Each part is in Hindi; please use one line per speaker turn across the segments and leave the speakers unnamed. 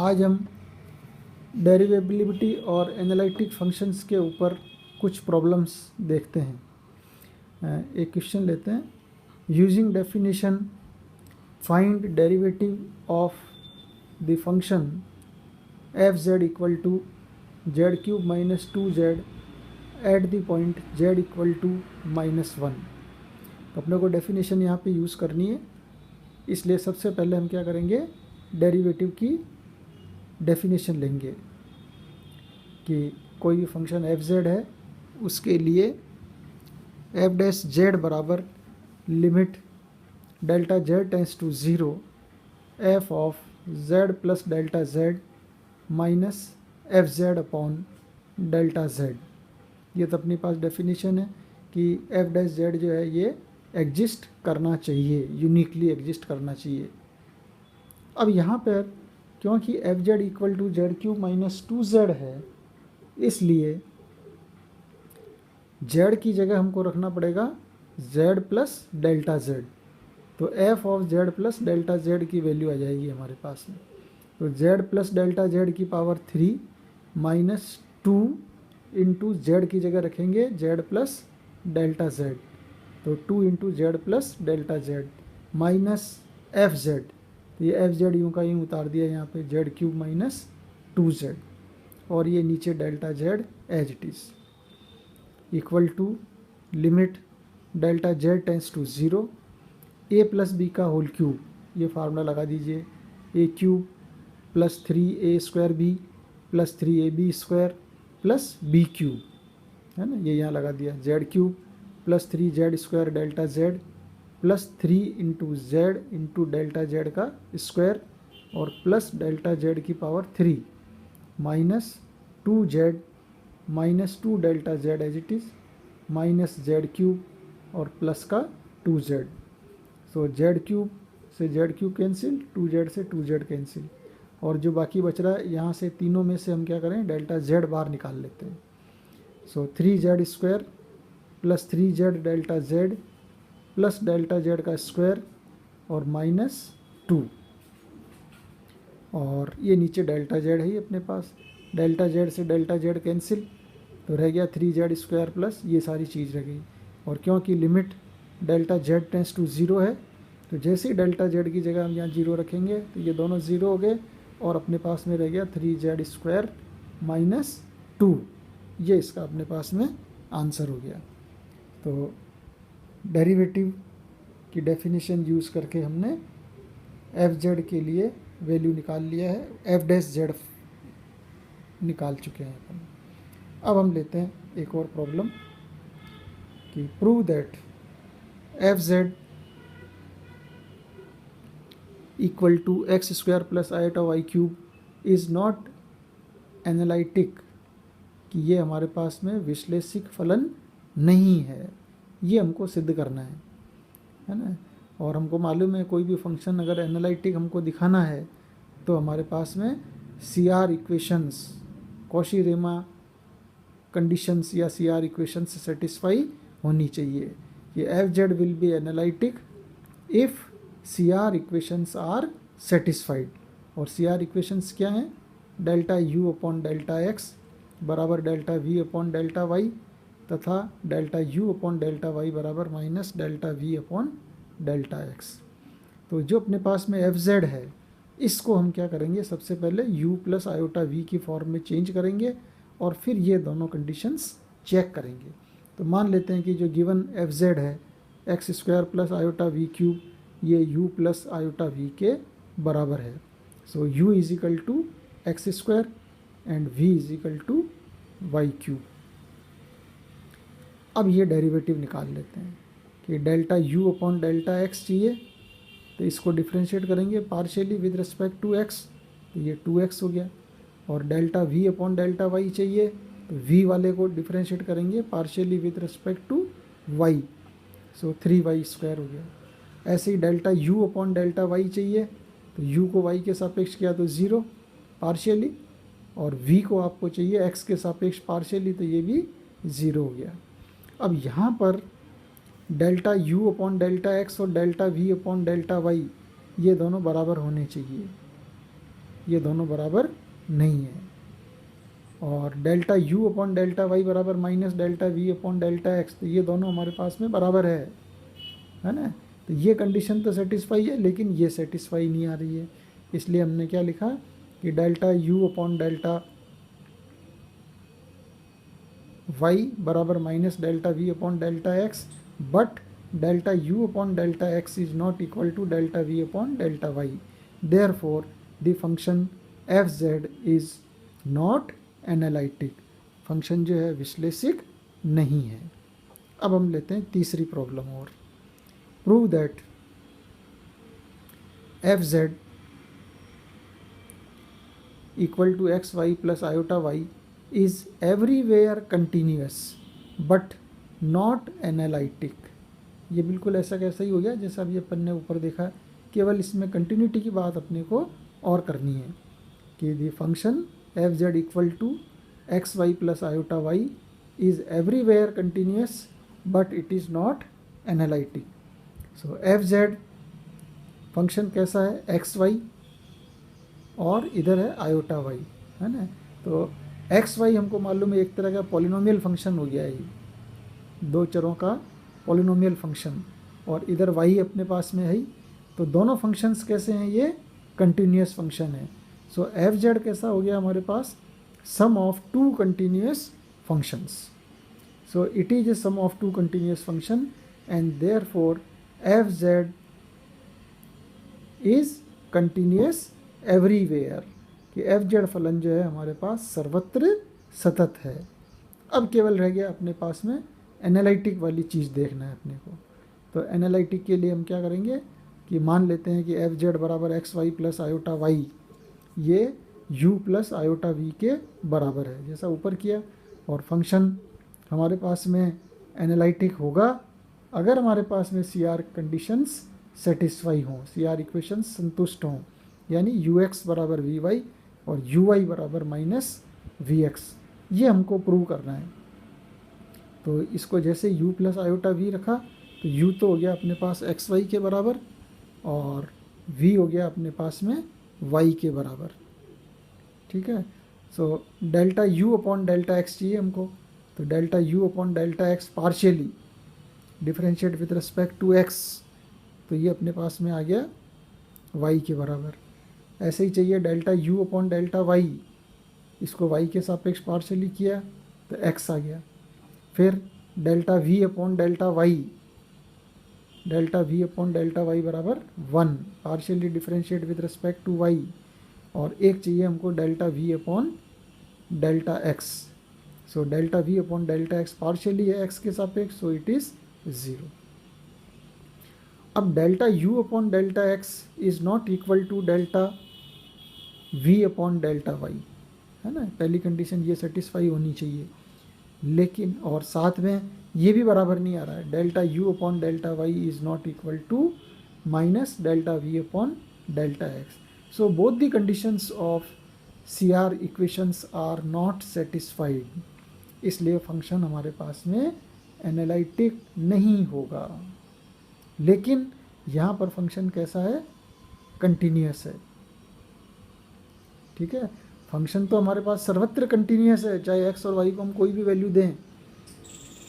आज हम डेरिवेबिलिटी और एनालिटिक फंक्शंस के ऊपर कुछ प्रॉब्लम्स देखते हैं। एक क्वेश्चन लेते हैं। Using definition find derivative of the function F Z equal to Z cube minus 2z at the point z equal to -1। तो अपने को डेफिनेशन यहाँ पे यूज़ करनी है, इसलिए सबसे पहले हम क्या करेंगे, डेरिवेटिव की डेफिनेशन लेंगे कि कोई भी फंक्शन एफ जेड है, उसके लिए एफ डैश जेड बराबर limit delta Z tends to 0 F of Z plus delta Z minus F Z upon delta Z. ये तो अपने पास डेफिनेशन है कि एफ डैश जेड जो है ये एग्जिस्ट करना चाहिए, यूनिकली एग्जिस्ट करना चाहिए। अब यहाँ पर क्योंकि F Z equal to Z cube minus 2z है, इसलिए z की जगह हमको रखना पड़ेगा z प्लस डेल्टा जेड। तो F of Z plus delta Z की वैल्यू आ जाएगी हमारे पास में। तो z प्लस डेल्टा जेड की पावर 3 माइनस 2 इंटू जेड की जगह रखेंगे z प्लस डेल्टा जेड। तो 2 into Z plus delta Z minus F Z. तो ये एफ जेड यूँ का यूँ उतार दिया यहाँ पे, जेड क्यूब माइनस 2z, और ये नीचे delta Z as it is equal to limit delta Z tends to 0 A plus B का होल क्यूब। ये फार्मूला लगा दीजिए, A cube plus 3a square B plus 3ab square plus B cube, है ना, ये यहाँ लगा दिया। Z cube plus 3z square delta Z plus 3 into Z into delta Z का स्क्वायर और प्लस डेल्टा जेड की power 3 minus 2z minus 2 delta Z as it is minus Z cube और प्लस का 2z। सो जेड क्यूब से जेड क्यूब कैंसिल, 2z से 2z कैंसिल, और जो बाकी बच रहा है यहाँ से तीनों में से हम क्या करें, डेल्टा जेड बाहर निकाल लेते हैं। सो 3z square plus 3z delta Z plus delta Z का स्क्वायर और माइनस 2, और ये नीचे डेल्टा जेड है ही अपने पास। डेल्टा जेड से डेल्टा जेड कैंसिल, तो रह गया 3z स्क्वायर प्लस ये सारी चीज़ रह गई। और क्योंकि limit delta Z tends to 0 है, तो जैसे ही डेल्टा जेड की जगह हम यहाँ 0 रखेंगे तो ये दोनों 0 हो गए, और अपने पास में रह गया 3z स्क्वायर माइनस 2। ये इसका अपने पास में आंसर हो गया। तो डेरिवेटिव की डेफिनेशन यूज़ करके हमने एफ जेड के लिए वैल्यू निकाल लिया है, एफ डैश जेड निकाल चुके हैं अपन। अब हम लेते हैं एक और प्रॉब्लम कि prove that F Z equal to X square plus iota Y cube is not analytic, कि ये हमारे पास में विश्लेषिक फलन नहीं है। ये हमको सिद्ध करना है ना। और हमको मालूम है कोई भी फंक्शन अगर एनालिटिक हमको दिखाना है तो हमारे पास में CR इक्वेशंस, कॉशी-रीमा कंडीशंस या CR इक्वेशंस से सेटिस्फाई होनी चाहिए कि F Z will be analytic if CR equations are satisfied. और CR इक्वेशंस क्या हैं, delta u upon delta x बराबर delta v upon delta y तथा delta u upon delta y बराबर minus delta v upon delta x। तो जो अपने पास में एफ जेड है, इसको हम क्या करेंगे, सबसे पहले u प्लस आयोटा v की फॉर्म में चेंज करेंगे और फिर ये दोनों कंडीशंस चेक करेंगे। तो मान लेते हैं कि जो गिवन एफ जेड है X square plus iota V cube, ये u प्लस आयोटा v के बराबर है। So u is equal to X square and v is equal to Y cube. अब ये डेरिवेटिव निकाल लेते हैं कि delta u upon delta x चाहिए, तो इसको डिफ्रेंशिएट करेंगे partially with respect to x, तो ये 2x हो गया। और delta v upon delta y चाहिए, तो v वाले को डिफ्रेंशिएट करेंगे partially with respect to y, so 3y square हो गया। ऐसे ही delta u upon delta y चाहिए, तो u को y के सापेक्ष किया तो 0 पार्शियली, और v को आपको चाहिए x के सापेक्ष पार्शियली, तो ये भी 0 हो गया। अब यहाँ पर delta u upon delta x और delta v upon delta y ये दोनों बराबर होने चाहिए। ये दोनों बराबर नहीं है। और delta U upon delta Y बराबर minus delta V upon delta X, तो ये दोनों हमारे पास में बराबर है ना। तो ये कंडीशन तो सेटिस्फाई है, लेकिन ये सेटिस्फाई नहीं आ रही है। इसलिए हमने क्या लिखा कि delta U upon delta Y बराबर minus delta V upon delta X, but delta U upon delta X is not equal to delta V upon delta Y, therefore the function F Z is not analytic. Function जो है विश्लेषिक नहीं है। अब हम लेते हैं तीसरी प्रॉब्लम और, prove that F Z equal to X Y plus iota Y is everywhere continuous but not analytic. ये बिल्कुल ऐसा कैसा ही हो गया जैसा अभी अपन ने ऊपर देखा, केवल इसमें कंटिन्यूटी की बात अपने को और करनी है कि the function F Z equal to X Y plus iota Y is everywhere continuous but it is not analytic. So F Z function कैसा है, एक्स वाई और इधर है आयोटा वाई, है ना। तो एक्स वाई हमको मालूम है एक तरह का पॉलिनोमियल फंक्शन हो गया है, दो चरों का पॉलिनोमियल फंक्शन, और इधर वाई अपने पास में है। तो दोनों फंक्शंस कैसे हैं, ये कंटिन्यूस फंक्शन है। सो एफ जेड कैसा हो गया हमारे पास, sum of two continuous functions. So it is a sum of two continuous function and therefore F Z is continuous everywhere, कि एफ जेड फलन जो है हमारे पास सर्वत्र सतत है। अब केवल रह गया अपने पास में एनालिटिक वाली चीज़ देखना है अपने को। तो एनालिटिक के लिए हम क्या करेंगे कि मान लेते हैं कि एफ जेड बराबर X Y plus iota Y, ये यू प्लस आयोटा वी के बराबर है जैसा ऊपर किया, और फंक्शन हमारे पास में एनालिटिक होगा अगर हमारे पास में सी आर कंडीशंस सेटिस्फाई हों, सी आर इक्वेशंस संतुष्ट हों, यानी यू एक्स बराबर वी वाई और यू वाई बराबर माइनस वी एक्स, ये हमको प्रूव करना है। तो इसको जैसे u प्लस आयोटा वी रखा तो u तो हो गया अपने पास एक्स वाई के बराबर और v हो गया अपने पास में y के बराबर, ठीक है। So delta u upon delta x चाहिए हमको, तो delta u upon delta x partially differentiate with respect to x, तो ये अपने पास में आ गया y के बराबर। ऐसे ही चाहिए delta u upon delta y, इसको y के सापेक्ष पार्शियली किया तो x आ गया। फिर delta v upon delta y, delta v upon delta Y बराबर 1, partially differentiate with respect to y, और एक चाहिए हमको delta v upon delta x। So delta v upon delta x partially है x के सापेक्ष, सो इट इज़ 0। अब delta u upon delta x is not equal to delta v upon delta y, है ना। पहली कंडीशन ये सेटिस्फाई होनी चाहिए, लेकिन और साथ में ये भी बराबर नहीं आ रहा है, delta u upon delta y is not equal to minus delta v upon delta x। So both the conditions of C R equations are not satisfied, इसलिए फंक्शन हमारे पास में एनालिटिक नहीं होगा। लेकिन यहाँ पर फंक्शन कैसा है, कंटिन्यूस है, ठीक है। फंक्शन तो हमारे पास सर्वत्र कंटिन्यूस है, चाहे x और y को हम कोई भी वैल्यू दें,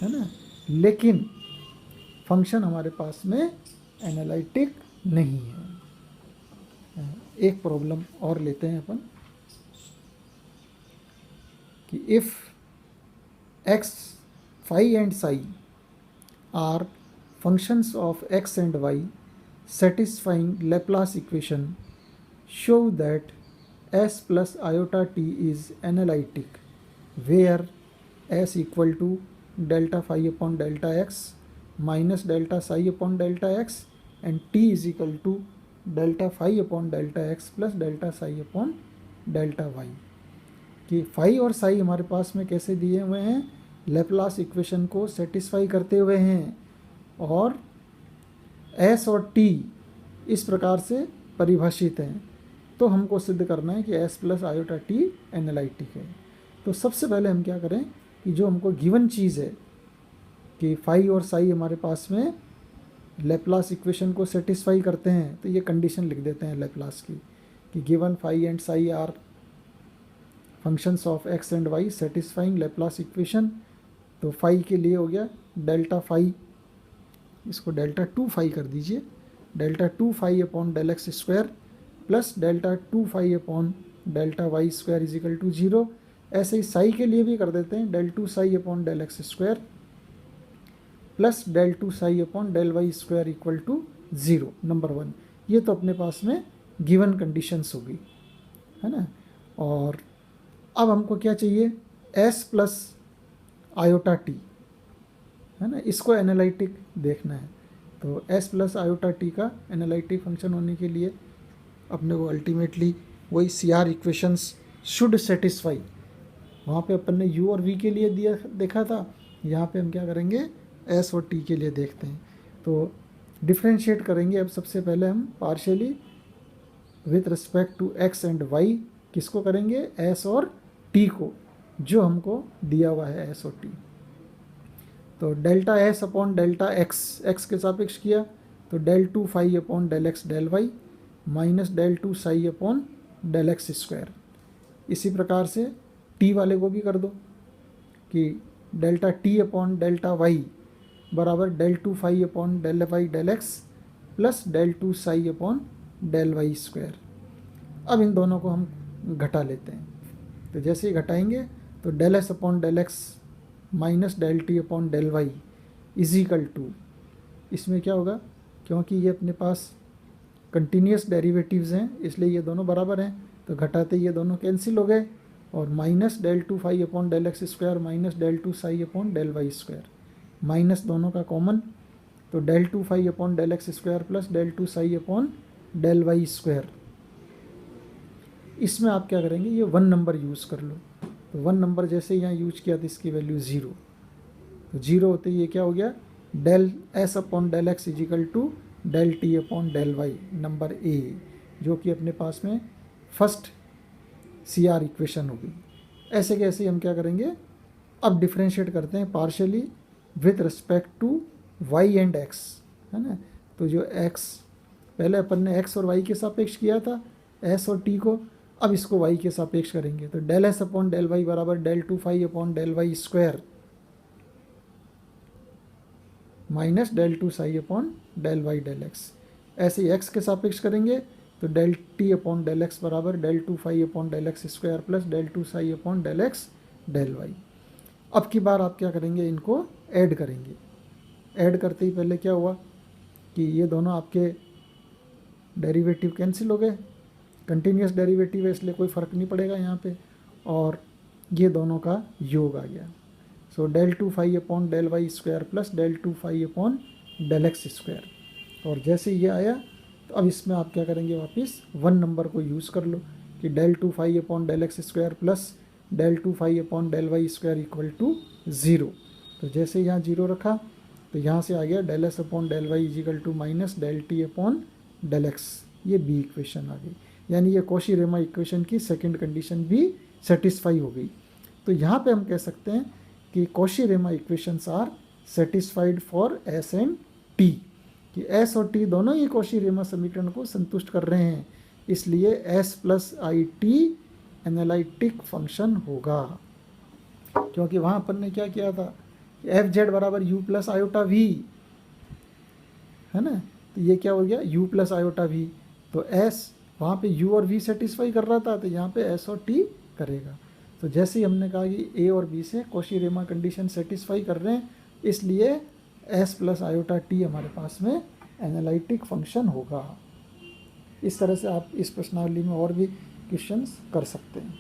है ना, लेकिन फंक्शन हमारे पास में एनालिटिक नहीं है। एक प्रॉब्लम और लेते हैं अपन कि if x, phi and psi are functions of x and y satisfying Laplace equation, show that s plus iota t is analytic where s equal to delta phi upon delta x minus delta psi upon delta x and t is equal to delta phi upon delta x plus delta psi upon delta y। कि phi और psi हमारे पास में कैसे दिए हुए हैं, लेप्लास इक्वेशन को सेटिस्फाई करते हुए हैं, और s और t इस प्रकार से परिभाषित हैं। तो हमको सिद्ध करना है कि s plus iota t analytic है। तो सबसे पहले हम क्या करें कि जो हमको गिवन चीज़ है कि फाई और साई हमारे पास में लेप्लास इक्वेशन को सेटिस्फाई करते हैं, तो ये कंडीशन लिख देते हैं लेप्लास की कि given phi and psi are functions of x and y satisfying Laplace equation. तो फाई के लिए हो गया डेल्टा फाई, इसको डेल्टा 2 फाई कर दीजिए, delta 2 phi upon del x square plus delta 2 phi upon delta y square is equal to 0। ऐसे ही साई के लिए भी कर देते हैं, del 2 psi upon del x square plus del 2 psi upon del Y square equal to 0, number 1। ये तो अपने पास में गिवन कंडीशंस होगी, है ना। और अब हमको क्या चाहिए, एस प्लस आयोटा टी, है ना, इसको एनालिटिक देखना है। तो एस प्लस आयोटा टी का एनालिटिक फंक्शन होने के लिए अपने को अल्टीमेटली वही C R equations should satisfy. वहाँ पे अपन ने यू और वी के लिए दिया देखा था, यहाँ पे हम क्या करेंगे, एस और टी के लिए देखते हैं। तो डिफ्रेंशिएट करेंगे। अब सबसे पहले हम partially with respect to x and y किसको करेंगे, एस और टी को, जो हमको दिया हुआ है एस और टी। तो delta s upon delta x, x के सापेक्ष किया तो del 2 phi upon del x del y minus del 2 psi upon del x square. इसी प्रकार से टी वाले को भी कर दो कि delta T upon delta Y बराबर del 2 phi upon del Y del X plus del 2 psi upon del Y square. अब इन दोनों को हम घटा लेते हैं। तो जैसे ही घटाएंगे तो del S upon del x minus del T upon del y is equal to, इसमें क्या होगा, क्योंकि ये अपने पास कंटिन्यूस डेरिवेटिव्स हैं इसलिए ये दोनों बराबर हैं, तो घटाते ये दोनों कैंसिल हो गए और minus del 2 phi upon del x square minus del 2 psi upon del Y square, minus दोनों का कॉमन, तो del 2 phi upon del x square plus del 2 psi upon del Y square. इसमें आप क्या करेंगे, ये 1 नंबर यूज़ कर लो। तो 1 नंबर जैसे यहाँ यूज किया तो इसकी वैल्यू 0, तो 0 होते ही ये क्या हो गया, del S upon del x is equal to del T upon del y, number A, जो कि अपने पास में फर्स्ट सी आर इक्वेशन होगी। ऐसे कैसे हम क्या करेंगे, अब डिफ्रेंशिएट करते हैं partially with respect to y and x, है ना। तो जो एक्स पहले अपन ने एक्स और वाई के सापेक्ष किया था एस और टी को, अब इसको वाई के सापेक्ष करेंगे। तो del S upon del Y बराबर del 2 phi upon del Y square minus del 2 psi upon del Y del X. ऐसे ही एक्स के सापेक्ष करेंगे तो del T upon del X बराबर del 2 phi upon del x square plus del 2 psi upon del x del Y. अब की बार आप क्या करेंगे, इनको ऐड करेंगे। ऐड करते ही पहले क्या हुआ कि ये दोनों आपके डेरिवेटिव कैंसिल हो गए, कंटिन्यूस डेरिवेटिव है इसलिए कोई फ़र्क नहीं पड़ेगा यहाँ पे, और ये दोनों का योग आ गया। So del 2 phi upon del Y square plus del 2 phi upon del x square. और जैसे ये आया तो अब इसमें आप क्या करेंगे, वापस 1 नंबर को यूज़ कर लो कि del 2 phi upon del x square plus del 2 phi upon del Y square equal to 0। तो जैसे यहाँ 0 रखा तो यहाँ से आ गया del S upon del y is equal to minus del T upon del x, ये बी इक्वेशन आ गई। यानी ये कॉशी-रेमा इक्वेशन की सेकंड कंडीशन भी सेटिस्फाई हो गई। तो यहाँ पे हम कह सकते हैं कि Cauchy Riemann equations are satisfied for S and T, कि एस और टी दोनों ही कॉशी-रेमा समीकरण को संतुष्ट कर रहे हैं, इसलिए S plus I T analytic function होगा। क्योंकि वहाँ अपन ने क्या किया था, एफ जेड बराबर यू प्लस आयोटा वी, है ना। तो ये क्या हो गया, यू प्लस आयोटा वी, तो एस वहाँ पे u और v सेटिस्फाई कर रहा था, तो यहाँ पे s और t करेगा। तो जैसे ही हमने कहा कि a और b से कॉशी-रेमा कंडीशन सेटिस्फाई कर रहे हैं, इसलिए s प्लस आयोटा t हमारे पास में एनालिटिक फंक्शन होगा। इस तरह से आप इस प्रश्नावली में और भी क्वेश्चंस कर सकते हैं।